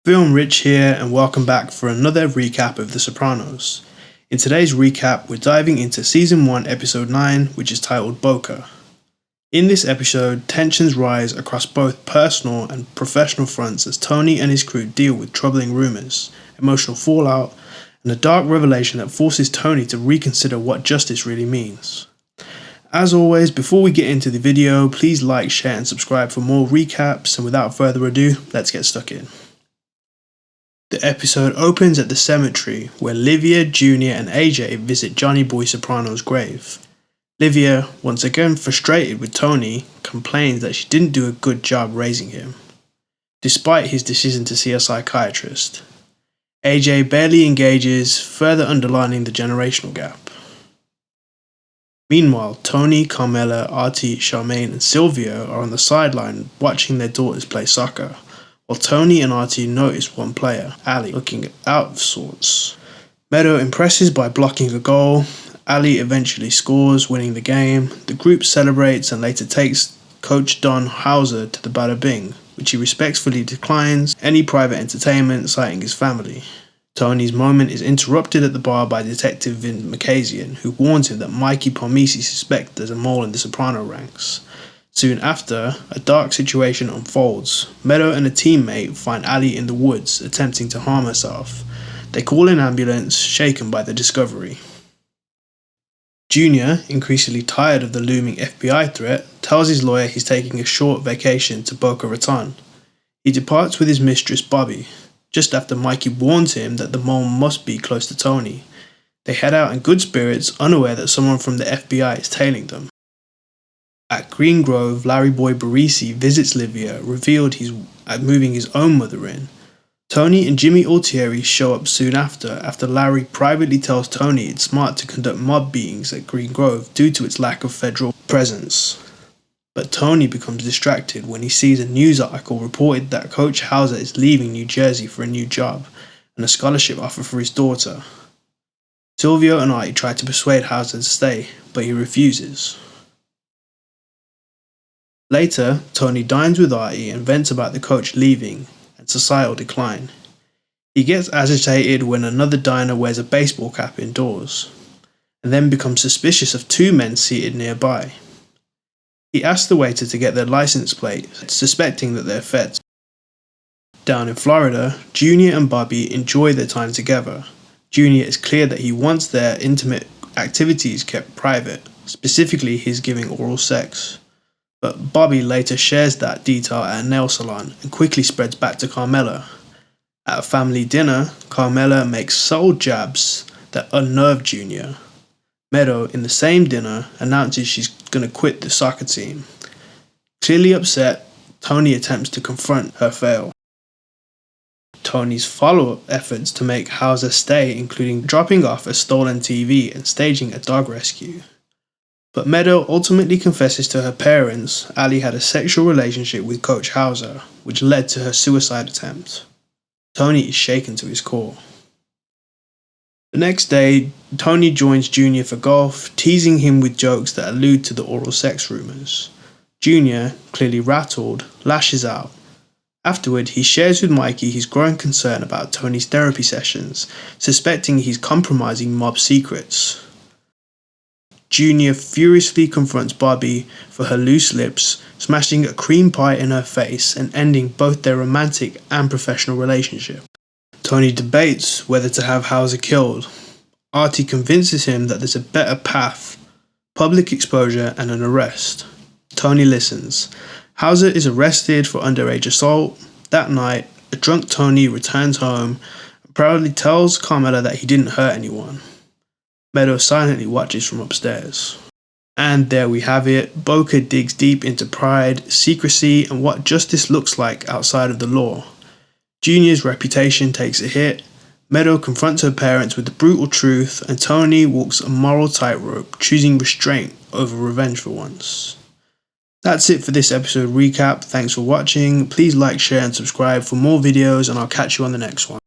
Film Rich here, and welcome back for another recap of The Sopranos. In today's recap, we're diving into Season 1, Episode 9, which is titled Boca. In this episode, tensions rise across both personal and professional fronts as Tony and his crew deal with troubling rumours, emotional fallout, and a dark revelation that forces Tony to reconsider what justice really means. As always, before we get into the video, please like, share and subscribe for more recaps, and without further ado, let's get stuck in. The episode opens at the cemetery where Livia, Junior and AJ visit Johnny Boy Soprano's grave. Livia, once again frustrated with Tony, complains that she didn't do a good job raising him, despite his decision to see a psychiatrist. AJ barely engages, further underlining the generational gap. Meanwhile, Tony, Carmela, Artie, Charmaine and Silvio are on the sideline watching their daughters play soccer, while Tony and Artie notice one player, Ali, looking out of sorts. Meadow impresses by blocking a goal. Ali eventually scores, winning the game. The group celebrates and later takes Coach Don Hauser to the Bada Bing, which he respectfully declines any private entertainment, citing his family. Tony's moment is interrupted at the bar by Detective Vin Makazian, who warns him that Mikey Palmisi suspects there's a mole in the Soprano ranks. Soon after, a dark situation unfolds. Meadow and a teammate find Ali in the woods, attempting to harm herself. They call an ambulance, shaken by the discovery. Junior, increasingly tired of the looming FBI threat, tells his lawyer he's taking a short vacation to Boca Raton. He departs with his mistress Bobby, just after Mikey warns him that the mole must be close to Tony. They head out in good spirits, unaware that someone from the FBI is tailing them. At Green Grove, Larry Boy Barisi visits Livia, revealed he's moving his own mother in. Tony and Jimmy Altieri show up soon after Larry privately tells Tony it's smart to conduct mob beatings at Green Grove due to its lack of federal presence. But Tony becomes distracted when he sees a news article reported that Coach Hauser is leaving New Jersey for a new job and a scholarship offer for his daughter. Silvio and Artie try to persuade Hauser to stay, but he refuses. Later, Tony dines with Artie and vents about the coach leaving and societal decline. He gets agitated when another diner wears a baseball cap indoors, and then becomes suspicious of two men seated nearby. He asks the waiter to get their license plate, suspecting that they're feds. Down in Florida, Junior and Bobby enjoy their time together. Junior is clear that he wants their intimate activities kept private, specifically his giving oral sex. But Bobby later shares that detail at a nail salon and quickly spreads back to Carmela. At a family dinner, Carmela makes subtle jabs that unnerve Junior. Meadow, in the same dinner, announces she's going to quit the soccer team. Clearly upset, Tony attempts to confront her fail. Tony's follow-up efforts to make Hauser stay, including dropping off a stolen TV and staging a dog rescue. But Meadow ultimately confesses to her parents Ali had a sexual relationship with Coach Hauser, which led to her suicide attempt. Tony is shaken to his core. The next day, Tony joins Junior for golf, teasing him with jokes that allude to the oral sex rumours. Junior, clearly rattled, lashes out. Afterward, he shares with Mikey his growing concern about Tony's therapy sessions, suspecting he's compromising mob secrets. Junior furiously confronts Bobby for her loose lips, smashing a cream pie in her face and ending both their romantic and professional relationship. Tony debates whether to have Hauser killed. Artie convinces him that there's a better path: public exposure and an arrest. Tony listens. Hauser is arrested for underage assault. That night, a drunk Tony returns home and proudly tells Carmela that he didn't hurt anyone. Meadow silently watches from upstairs. And there we have it. Boca digs deep into pride, secrecy, and what justice looks like outside of the law. Junior's reputation takes a hit. Meadow confronts her parents with the brutal truth, and Tony walks a moral tightrope, choosing restraint over revenge for once. That's it for this episode recap. Thanks for watching. Please like, share, and subscribe for more videos, and I'll catch you on the next one.